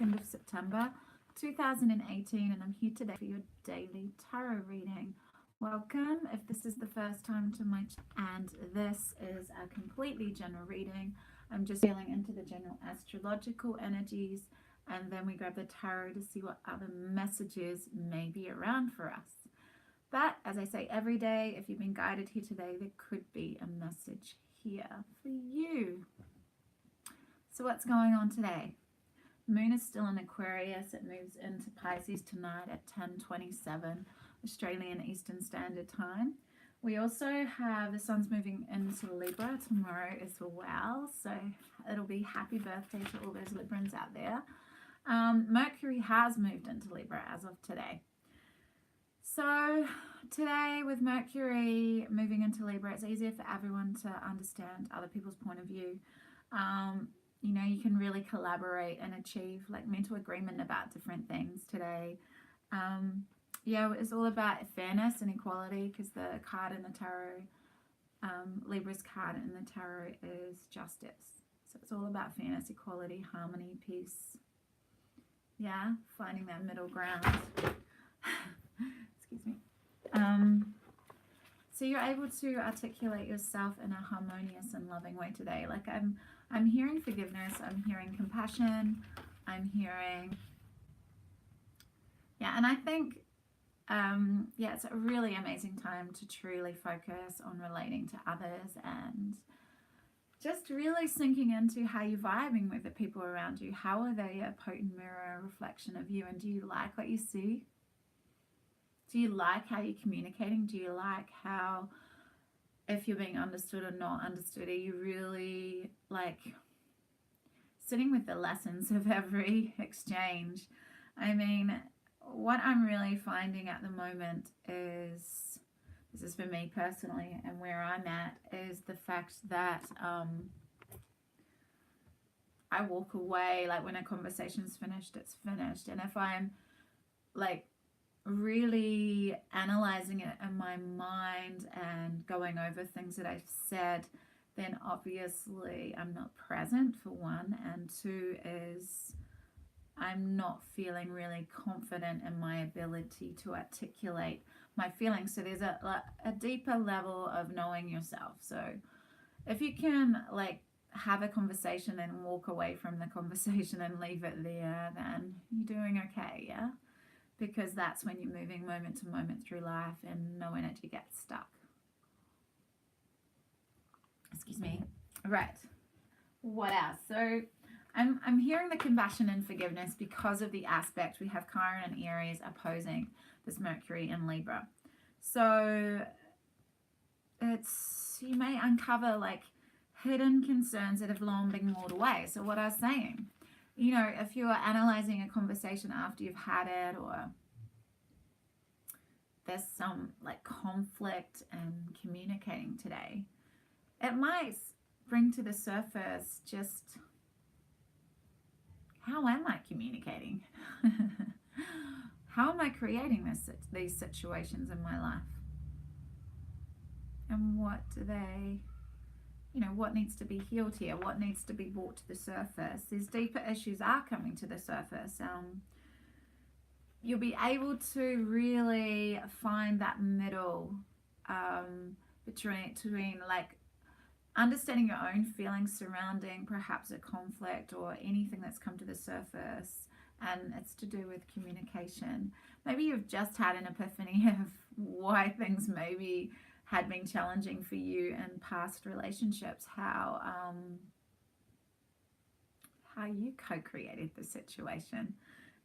2nd of September 2018, and I'm here today for your daily tarot reading. Welcome if this is the first time to my channel, and this is a completely general reading. I'm just feeling into the general astrological energies, and then we grab the tarot to see what other messages may be around for us. But as I say every day, if you've been guided here today, there could be a message here for you. So what's going on today? Moon is still in Aquarius. It moves into Pisces tonight at 10:27 Australian Eastern Standard Time. We also have the sun's moving into Libra tomorrow as well. So it'll be happy birthday to all those Librans out there. Mercury has moved into Libra as of today. So today with Mercury moving into Libra, it's easier for everyone to understand other people's point of view. You know, you can really collaborate and achieve like mental agreement about different things today. Yeah, it's all about fairness and equality, because the card in the tarot, Libra's card in the tarot is justice. So it's all about fairness, equality, harmony, peace. Yeah, finding that middle ground. Excuse me. So you're able to articulate yourself in a harmonious and loving way today. Like I'm hearing forgiveness, I'm hearing compassion, I'm hearing, yeah, and I think, yeah, it's a really amazing time to truly focus on relating to others and just really sinking into how you're vibing with the people around you. How are they a potent mirror, a reflection of you, and do you like what you see? Do you like how you're communicating? Do you like how, if you're being understood or not understood, are you really like sitting with the lessons of every exchange? I mean, what I'm really finding at the moment is, this is for me personally and where I'm at, is the fact that I walk away, like when a conversation's finished, it's finished. And if I'm like really analyzing it in my mind and going over things that I've said, then obviously I'm not present, for one, and two is I'm not feeling really confident in my ability to articulate my feelings. So there's a deeper level of knowing yourself. So if you can like have a conversation and walk away from the conversation and leave it there, then you're doing okay, yeah? Because that's when you're moving moment to moment through life and no energy gets stuck. Excuse me. Right. What else? So I'm hearing the compassion and forgiveness because of the aspect. We have Chiron and Aries opposing this Mercury in Libra. So you may uncover like hidden concerns that have long been walled away. So what I was saying, you know, if you're analyzing a conversation after you've had it, or there's some like conflict and communicating today, it might bring to the surface just, how am I communicating? How am I creating these situations in my life? And what do they, you know, what needs to be healed here? What needs to be brought to the surface? These deeper issues are coming to the surface. You'll be able to really find that middle between like understanding your own feelings surrounding perhaps a conflict or anything that's come to the surface, and it's to do with communication. Maybe you've just had an epiphany of why things maybe had been challenging for you in past relationships, how you co-created the situation.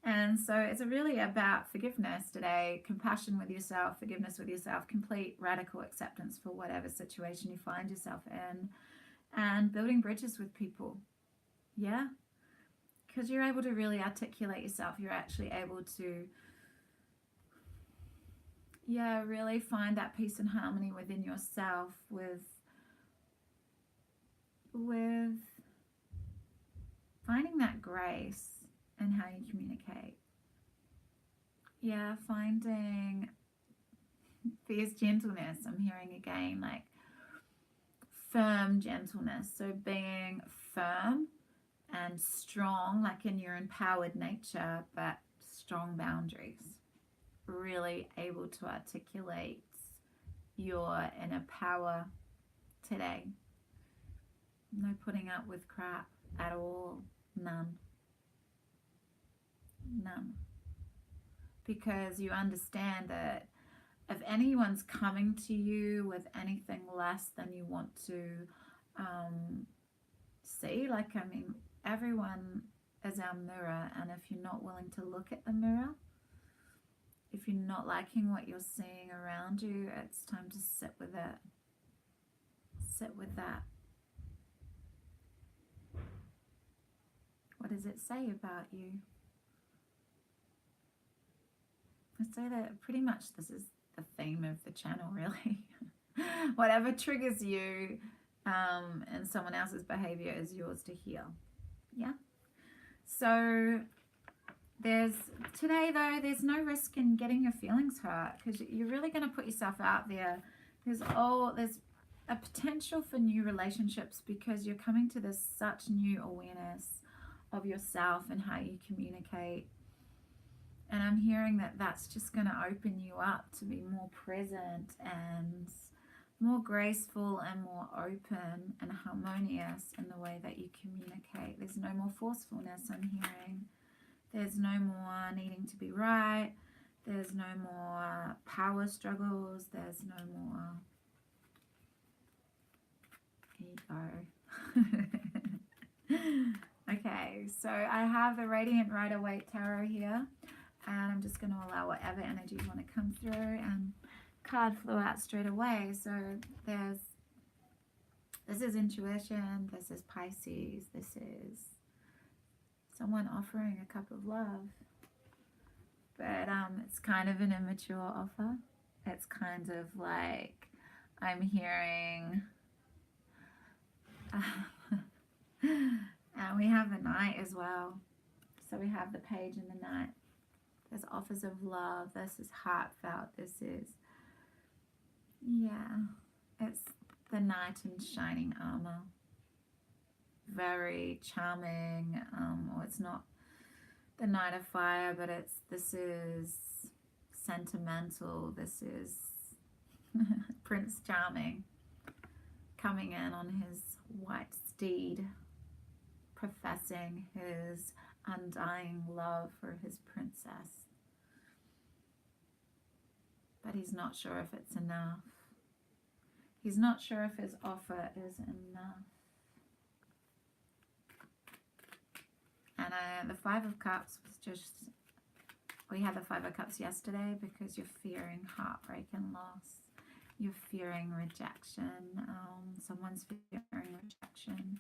And so it's really about forgiveness today, compassion with yourself, forgiveness with yourself, complete radical acceptance for whatever situation you find yourself in, and building bridges with people. Yeah, because you're able to really articulate yourself. You're actually able to, yeah, really find that peace and harmony within yourself with finding that grace and how you communicate. Yeah, finding fierce gentleness. I'm hearing again like firm gentleness. So being firm and strong, like in your empowered nature, but strong boundaries. Really able to articulate your inner power today. No putting up with crap at all. None. None. Because you understand that if anyone's coming to you with anything less than you want to see, like, I mean, everyone is our mirror, and if you're not willing to look at the mirror, if you're not liking what you're seeing around you, it's time to sit with it. Sit with that. What does it say about you? I say that pretty much this is the theme of the channel, really. Whatever triggers you and someone else's behavior is yours to heal. Yeah. So today though, there's no risk in getting your feelings hurt, because you're really going to put yourself out there. There's a potential for new relationships, because you're coming to this such new awareness of yourself and how you communicate. And I'm hearing that that's just going to open you up to be more present and more graceful and more open and harmonious in the way that you communicate. There's no more forcefulness, I'm hearing. There's no more needing to be right. There's no more power struggles. There's no more ego. Okay, so I have the Radiant Rider-Waite Tarot here. And I'm just going to allow whatever energies want to come through, and card flew out straight away. So this is intuition, this is Pisces, this is someone offering a cup of love. But it's kind of an immature offer. It's kind of like, I'm hearing, and we have the Knight as well. So we have the Page and the Knight. There's offers of love. This is heartfelt. This is, yeah, it's the Knight in shining armor. Very charming. Or it's not the Knight of Fire, but this is sentimental. This is Prince Charming coming in on his white steed, professing his undying love for his princess. But he's not sure if it's enough. He's not sure if his offer is enough. And the Five of Cups was just, we had the Five of Cups yesterday because you're fearing heartbreak and loss. You're fearing rejection. Someone's fearing rejection.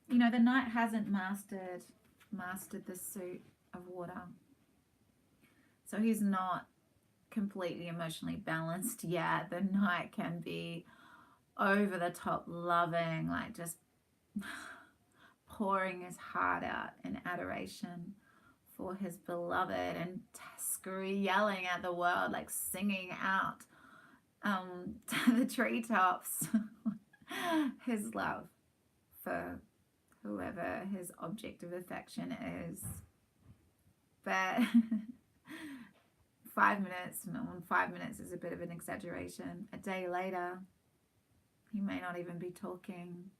You know, the Knight hasn't mastered the suit of water. So he's not completely emotionally balanced yet. The Knight can be over the top loving, like just pouring his heart out in adoration for his beloved and yelling at the world, like singing out to the treetops his love for whoever his object of affection is. But 5 minutes is a bit of an exaggeration. A day later, he may not even be talking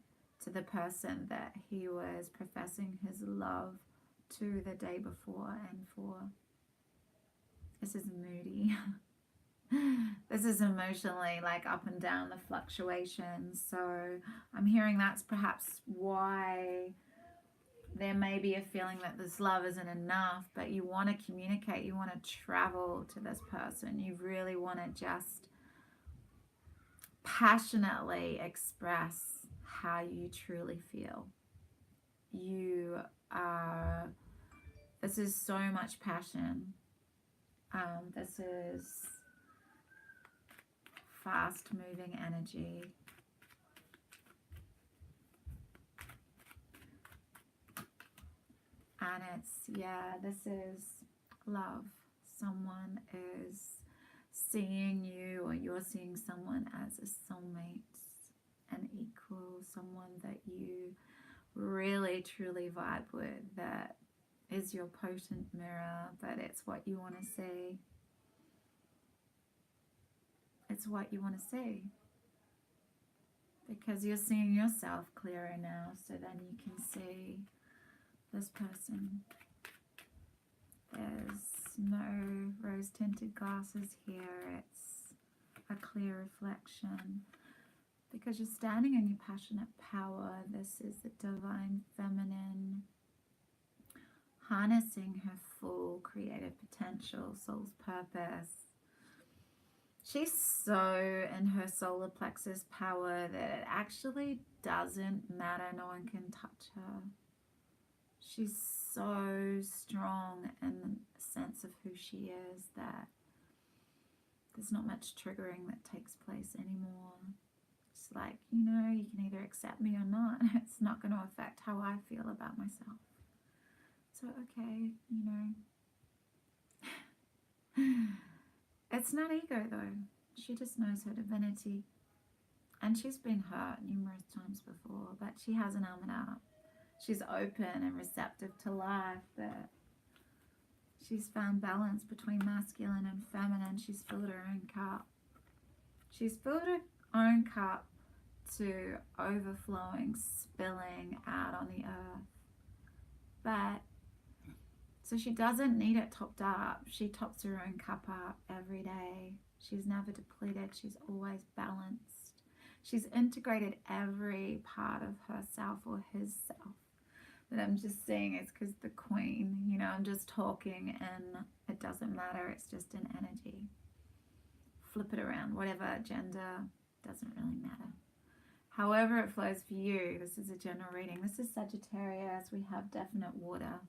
to the person that he was professing his love to the day before and for. This is moody. This is emotionally like up and down, the fluctuations. So I'm hearing that's perhaps why there may be a feeling that this love isn't enough, but you want to communicate, you want to travel to this person, you really want to just passionately express how you truly feel. This is so much passion. This is fast moving energy. And this is love. Someone is seeing you, or you're seeing someone as a soulmate, an equal, someone that you really truly vibe with, that is your potent mirror, but it's what you want to see. It's what you want to see. Because you're seeing yourself clearer now, so then you can see this person. There's no rose-tinted glasses here. It's a clear reflection. Because you're standing in your passionate power. This is the divine feminine, harnessing her full creative potential, soul's purpose. She's so in her solar plexus power that it actually doesn't matter. No one can touch her. She's so strong in the sense of who she is that there's not much triggering that takes place anymore. It's like, you know, you can either accept me or not. It's not going to affect how I feel about myself. So, okay, you know. It's not ego though. She just knows her divinity. And she's been hurt numerous times before, but she hasn't armored up. She's open and receptive to life, but she's found balance between masculine and feminine. She's filled her own cup. She's filled her own cup to overflowing, spilling out on the earth. But so she doesn't need it topped up. She tops her own cup up every day. She's never depleted. She's always balanced. She's integrated every part of herself or his self. But I'm just saying it's because the queen, you know, I'm just talking and it doesn't matter. It's just an energy. Flip it around. Whatever gender, doesn't really matter. However it flows for you. This is a general reading. This is Sagittarius. We have definite water.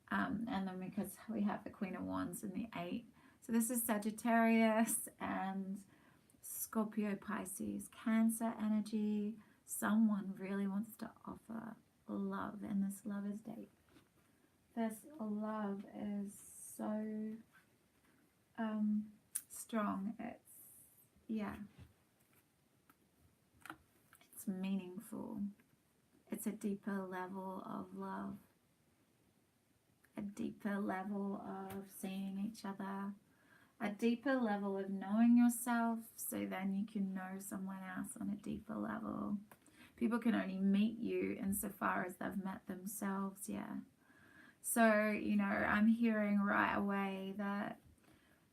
And then because we have the Queen of Wands and the 8. So this is Sagittarius and Scorpio, Pisces, Cancer energy. Someone really wants to offer love, and this love is deep. This love is so strong. It's meaningful. It's a deeper level of love, a deeper level of seeing each other, a deeper level of knowing yourself, so then you can know someone else on a deeper level. People can only meet you insofar as they've met themselves, yeah. So, you know, I'm hearing right away that,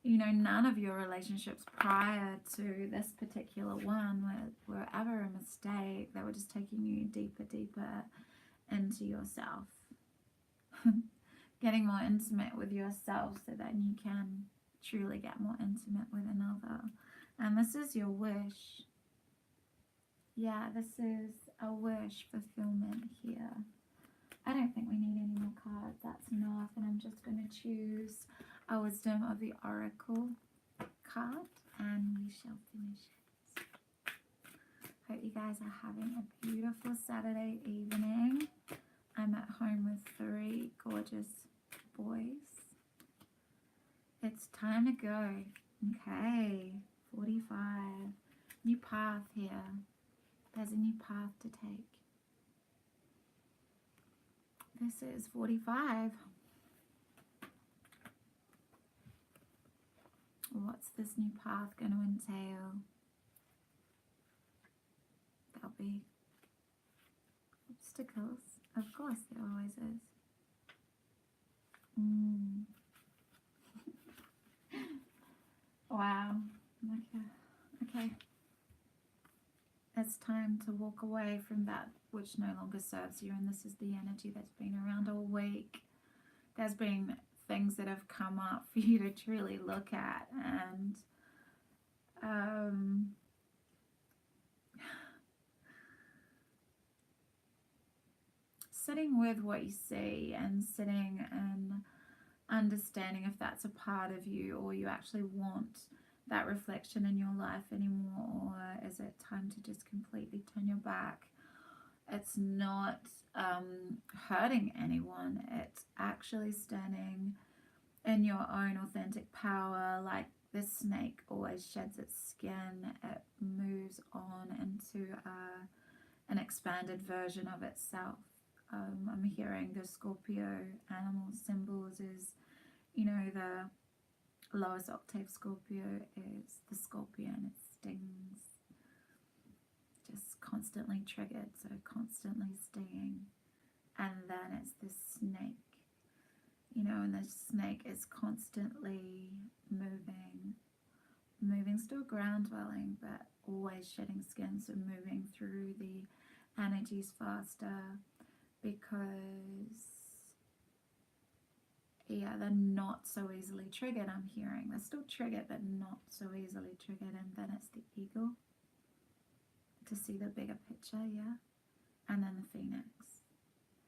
you know, none of your relationships prior to this particular one were ever a mistake. They were just taking you deeper into yourself. Getting more intimate with yourself so that you can truly get more intimate with another. And this is your wish. Yeah, this is a wish fulfillment here. I don't think we need any more cards. That's enough. And I'm just going to choose a Wisdom of the Oracle card, and we shall finish it. Hope you guys are having a beautiful Saturday evening. I'm at home with 3 gorgeous boys. It's time to go. Okay, 45. New path here. There's a new path to take. This is 45. What's this new path going to entail? There'll be obstacles. Of course, there always is. Wow. Okay. It's time to walk away from that which no longer serves you, and this is the energy that's been around all week. There's been things that have come up for you to truly look at, and sitting with what you see and sitting and understanding if that's a part of you, or you actually want that reflection in your life anymore, or is it time to just completely turn your back? It's not hurting anyone. It's actually standing in your own authentic power. Like this snake always sheds its skin. It moves on into an expanded version of itself. I'm hearing the Scorpio animal symbols is, you know, the lowest octave Scorpio is the scorpion. It stings, just constantly triggered, so constantly stinging. And then it's the snake, you know, and the snake is constantly moving, still ground dwelling, but always shedding skin, so moving through the energies faster, because yeah, they're not so easily triggered. I'm hearing they're still triggered, but not so easily triggered. And then it's the eagle, to see the bigger picture, yeah. And then the phoenix,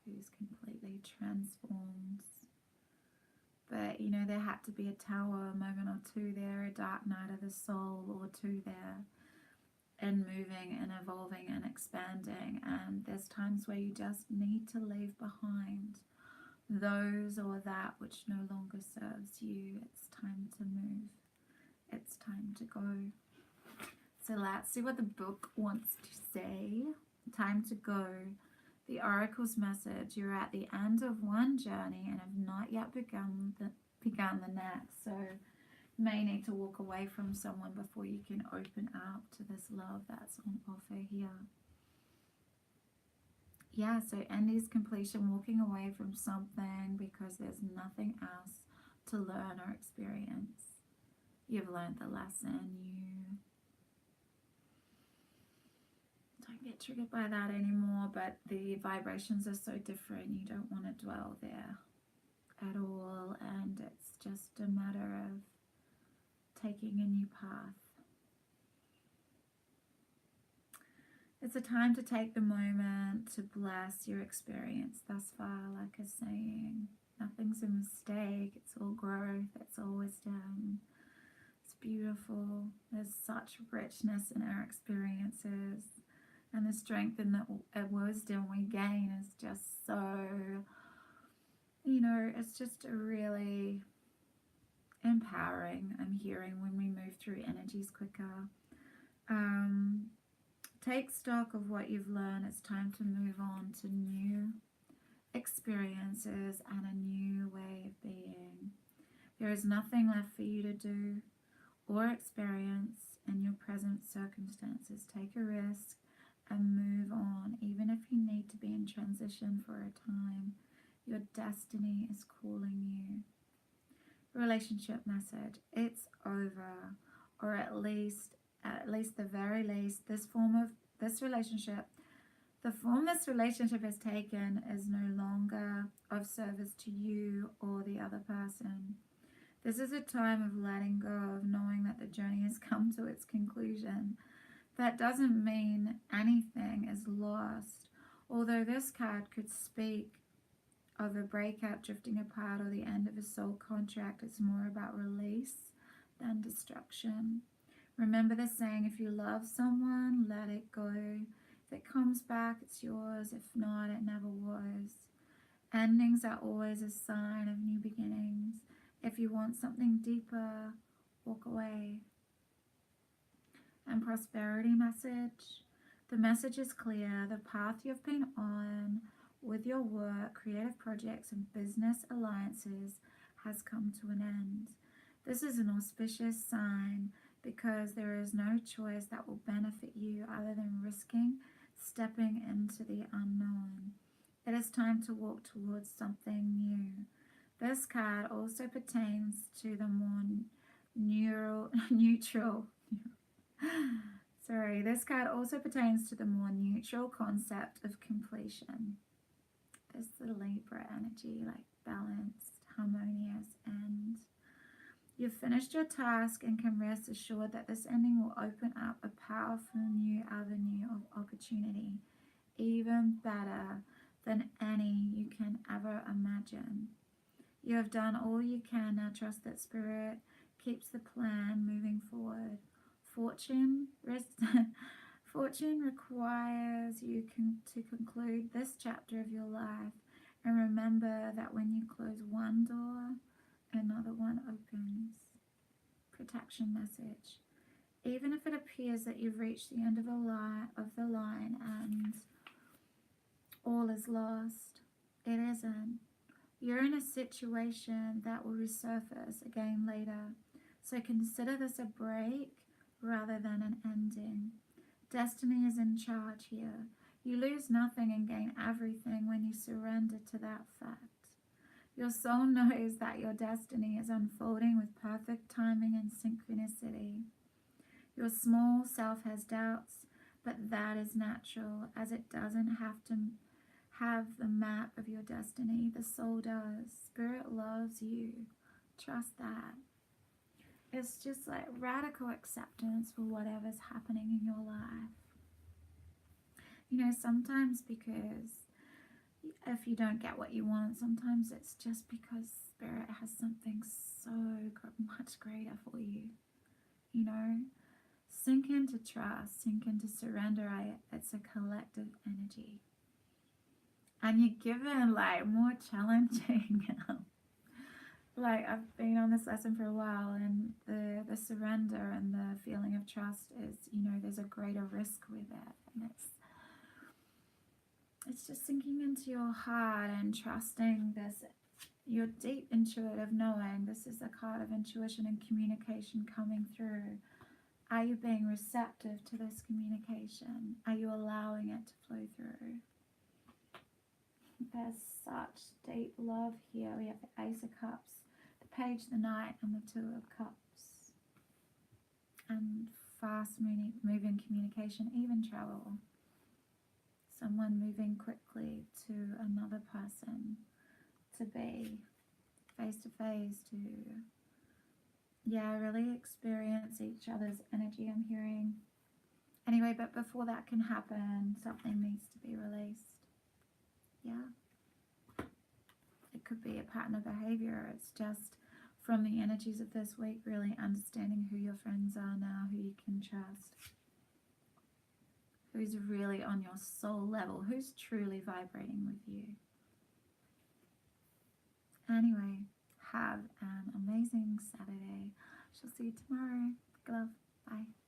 who's completely transformed. But you know, there had to be a tower moment or two there, a dark night of the soul or two there, and moving and evolving and expanding. And there's times where you just need to leave behind those or that which no longer serves you. It's time to move. It's time to go. So let's see what the book wants to say. Time to go. The oracle's message: you're at the end of one journey and have not yet begun the next. So you may need to walk away from someone before you can open up to this love that's on offer here. Yeah, so end is completion, walking away from something because there's nothing else to learn or experience. You've learned the lesson. You don't get triggered by that anymore, but the vibrations are so different. You don't want to dwell there at all, and it's just a matter of taking a new path. It's a time to take the moment to bless your experience thus far. Like I was saying, nothing's a mistake. It's all growth. It's all wisdom. It's beautiful. There's such richness in our experiences, and the strength and the wisdom we gain is just so, you know, it's just a really empowering. I'm hearing when we move through energies quicker. Take stock of what you've learned. It's time to move on to new experiences and a new way of being. There is nothing left for you to do or experience in your present circumstances. Take a risk and move on, even if you need to be in transition for a time. Your destiny is calling you. Relationship message: it's over, or at least the very least, the form this relationship has taken is no longer of service to you or the other person. This is a time of letting go, of knowing that the journey has come to its conclusion. That doesn't mean anything is lost, although this card could speak of a breakup, drifting apart, or the end of a soul contract. It's more about release than destruction. Remember the saying, if you love someone, let it go. If it comes back, it's yours. If not, it never was. Endings are always a sign of new beginnings. If you want something deeper, walk away. And prosperity message. The message is clear. The path you've been on with your work, creative projects, and business alliances has come to an end. This is an auspicious sign, because there is no choice that will benefit you other than risking stepping into the unknown. It is time to walk towards something new. This card also pertains to the more this card also pertains to the more neutral concept of completion. This is the Libra energy, like balanced, harmonious, and you've finished your task and can rest assured that this ending will open up a powerful new avenue of opportunity, even better than any you can ever imagine. You have done all you can. Now trust that Spirit keeps the plan moving forward. Fortune requires you to conclude this chapter of your life, and remember that when you close one door, another one opens. Protection message: even if it appears that you've reached the end of the line and all is lost. It isn't. You're in a situation that will resurface again later. So consider this a break rather than an ending. Destiny is in charge here. You lose nothing and gain everything when you surrender to that fact. Your soul knows that your destiny is unfolding with perfect timing and synchronicity. Your small self has doubts, but that is natural, as it doesn't have to have the map of your destiny. The soul does. Spirit loves you. Trust that. It's just like radical acceptance for whatever's happening in your life. You know, sometimes because if you don't get what you want, sometimes it's just because Spirit has something so much greater for you. You know, sink into trust, sink into surrender. It's a collective energy. And you're given like more challenging. Like I've been on this lesson for a while, and the surrender and the feeling of trust is, you know, there's a greater risk with it, and it's just sinking into your heart and trusting this, your deep intuitive knowing. This is a card of intuition and communication coming through. Are you being receptive to this communication? Are you allowing it to flow through? There's such deep love here. We have the Ace of Cups, the Page, the Knight, and the Two of Cups. And fast moving communication, even travel. Someone moving quickly to another person, to be face to face, to, yeah, really experience each other's energy, I'm hearing. Anyway, but before that can happen, something needs to be released. Yeah. It could be a pattern of behavior. It's just from the energies of this week, really understanding who your friends are now, who you can trust, who's really on your soul level, who's truly vibrating with you. Anyway, have an amazing Saturday. Shall see you tomorrow. Big love. Bye.